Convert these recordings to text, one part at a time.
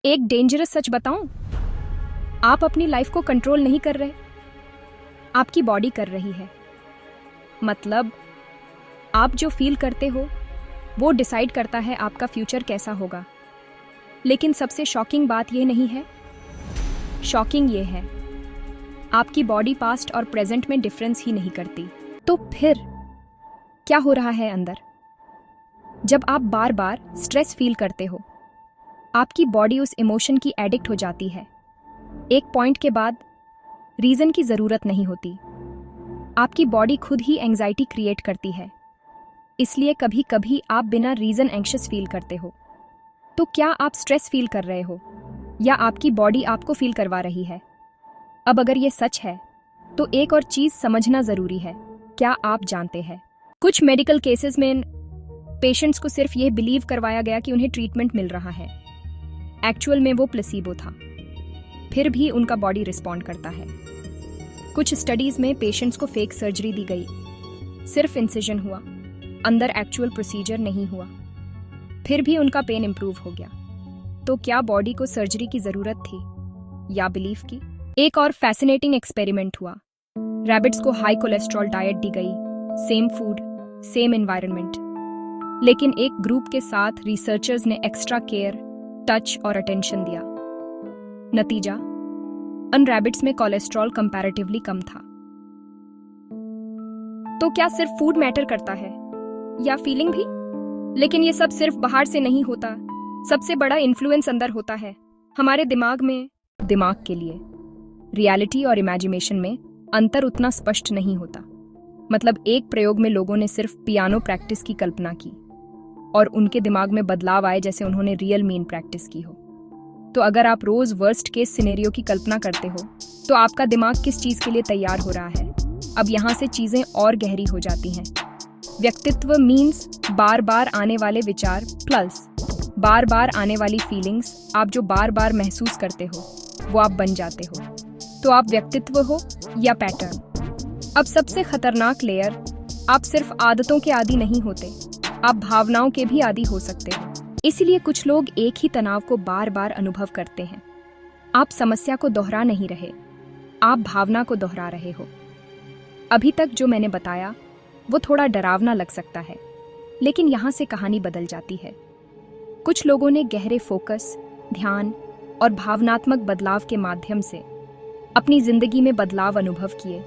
एक डेंजरस सच बताऊं? आप अपनी लाइफ को कंट्रोल नहीं कर रहे, आपकी बॉडी कर रही है। मतलब आप जो फील करते हो वो डिसाइड करता है आपका फ्यूचर कैसा होगा। लेकिन सबसे शॉकिंग बात यह नहीं है, शॉकिंग ये है आपकी बॉडी पास्ट और प्रेजेंट में डिफरेंस ही नहीं करती। तो फिर क्या हो रहा है अंदर? जब आप बार बार स्ट्रेस फील करते हो, आपकी बॉडी उस इमोशन की एडिक्ट हो जाती है। एक पॉइंट के बाद रीजन की जरूरत नहीं होती, आपकी बॉडी खुद ही एंजाइटी क्रिएट करती है। इसलिए कभी कभी आप बिना रीजन एंग्शियस फील करते हो। तो क्या आप स्ट्रेस फील कर रहे हो या आपकी बॉडी आपको फील करवा रही है? अब अगर ये सच है तो एक और चीज समझना जरूरी है। क्या आप जानते हैं, कुछ मेडिकल केसेस में पेशेंट्स को सिर्फ ये बिलीव करवाया गया कि उन्हें ट्रीटमेंट मिल रहा है, एक्चुअल में वो प्लेसिबो था, फिर भी उनका बॉडी रिस्पॉन्ड करता है। कुछ स्टडीज में पेशेंट्स को फेक सर्जरी दी गई, सिर्फ इंसिजन हुआ, अंदर एक्चुअल प्रोसीजर नहीं हुआ, फिर भी उनका पेन इंप्रूव हो गया। तो क्या बॉडी को सर्जरी की जरूरत थी या बिलीफ की? एक और फैसिनेटिंग एक्सपेरिमेंट हुआ। रैबिट्स को हाई कोलेस्ट्रॉल डाइट दी गई, सेम फूड, सेम एनवायरनमेंट, लेकिन एक ग्रुप के साथ रिसर्चर्स ने एक्स्ट्रा केयर, टच और अटेंशन दिया। नतीजा, उन रैबिट्स में कोलेस्ट्रॉल कंपैरेटिवली कम था। तो क्या सिर्फ फूड मैटर करता है या फीलिंग भी? लेकिन ये सब सिर्फ बाहर से नहीं होता, सबसे बड़ा इन्फ्लुएंस अंदर होता है, हमारे दिमाग में। दिमाग के लिए रियलिटी और इमेजिनेशन में अंतर उतना स्पष्ट नहीं होता। मतलब एक प्रयोग में लोगों ने सिर्फ पियानो प्रैक्टिस की कल्पना की और उनके दिमाग में बदलाव आए जैसे उन्होंने रियल मीन प्रैक्टिस की हो। तो अगर आप रोज वर्स्ट केस सिनेरियो की कल्पना करते हो तो आपका दिमाग किस चीज के लिए तैयार हो रहा है? अब यहाँ से चीजें और गहरी हो जाती हैं। व्यक्तित्व मीन्स बार बार आने वाले विचार प्लस बार बार आने वाली फीलिंग्स। आप जो बार बार महसूस करते हो वो आप बन जाते हो। तो आप व्यक्तित्व हो या पैटर्न? अब सबसे खतरनाक लेयर, आप सिर्फ आदतों के आदी नहीं होते, आप भावनाओं के भी आदी हो सकते हो। इसलिए कुछ लोग एक ही तनाव को बार बार अनुभव करते हैं। आप समस्या को दोहरा नहीं रहे, आप भावना को दोहरा रहे हो। अभी तक जो मैंने बताया वो थोड़ा डरावना लग सकता है, लेकिन यहाँ से कहानी बदल जाती है। कुछ लोगों ने गहरे फोकस, ध्यान और भावनात्मक बदलाव के माध्यम से अपनी जिंदगी में बदलाव अनुभव किए।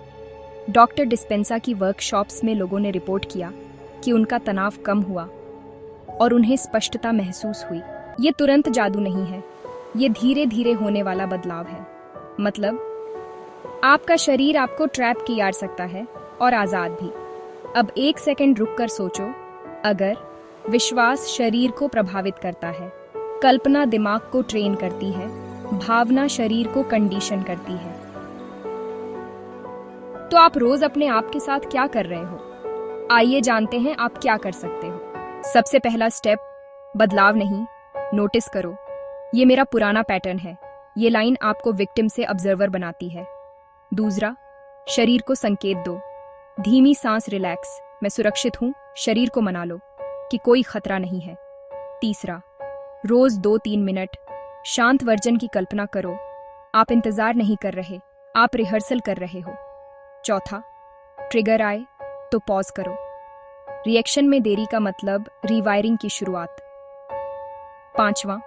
डॉक्टर डिस्पेंसा की वर्कशॉप्स में लोगों ने रिपोर्ट किया कि उनका तनाव कम हुआ और उन्हें स्पष्टता महसूस हुई। ये तुरंत जादू नहीं है, ये धीरे धीरे होने वाला बदलाव है। मतलब आपका शरीर आपको ट्रैप किया सकता है और आजाद भी। अब एक सेकंड रुककर सोचो, अगर विश्वास शरीर को प्रभावित करता है, कल्पना दिमाग को ट्रेन करती है, भावना शरीर को कंडीशन करती है, तो आप रोज अपने आप के साथ क्या कर रहे हो? आइए जानते हैं आप क्या कर सकते हो। सबसे पहला स्टेप, बदलाव नहीं, नोटिस करो। ये मेरा पुराना पैटर्न है। ये लाइन आपको विक्टिम से ऑब्जर्वर बनाती है। दूसरा, शरीर को संकेत दो। धीमी सांस, रिलैक्स, मैं सुरक्षित हूं। शरीर को मना लो कि कोई खतरा नहीं है। तीसरा, रोज 2-3 मिनट शांत वर्जन की कल्पना करो। आप इंतजार नहीं कर रहे, आप रिहर्सल कर रहे हो। चौथा, ट्रिगर आए तो पॉज करो। रिएक्शन में देरी का मतलब रीवायरिंग की शुरुआत। पांचवा,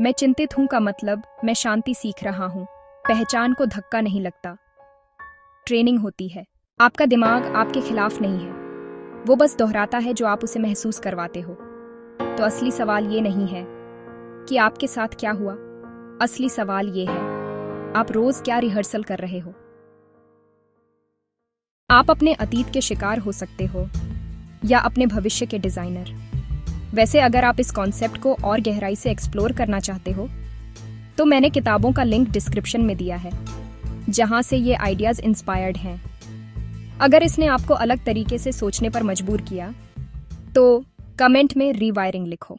मैं चिंतित हूं का मतलब मैं शांति सीख रहा हूं। पहचान को धक्का नहीं लगता, ट्रेनिंग होती है। आपका दिमाग आपके खिलाफ नहीं है, वो बस दोहराता है जो आप उसे महसूस करवाते हो। तो असली सवाल ये नहीं है कि आपके साथ क्या हुआ, असली सवाल ये है आप रोज क्या रिहर्सल कर रहे हो। आप अपने अतीत के शिकार हो सकते हो या अपने भविष्य के डिजाइनर। वैसे अगर आप इस कॉन्सेप्ट को और गहराई से एक्सप्लोर करना चाहते हो तो मैंने किताबों का लिंक डिस्क्रिप्शन में दिया है जहां से ये आइडियाज इंस्पायर्ड हैं। अगर इसने आपको अलग तरीके से सोचने पर मजबूर किया तो कमेंट में रीवायरिंग लिखो।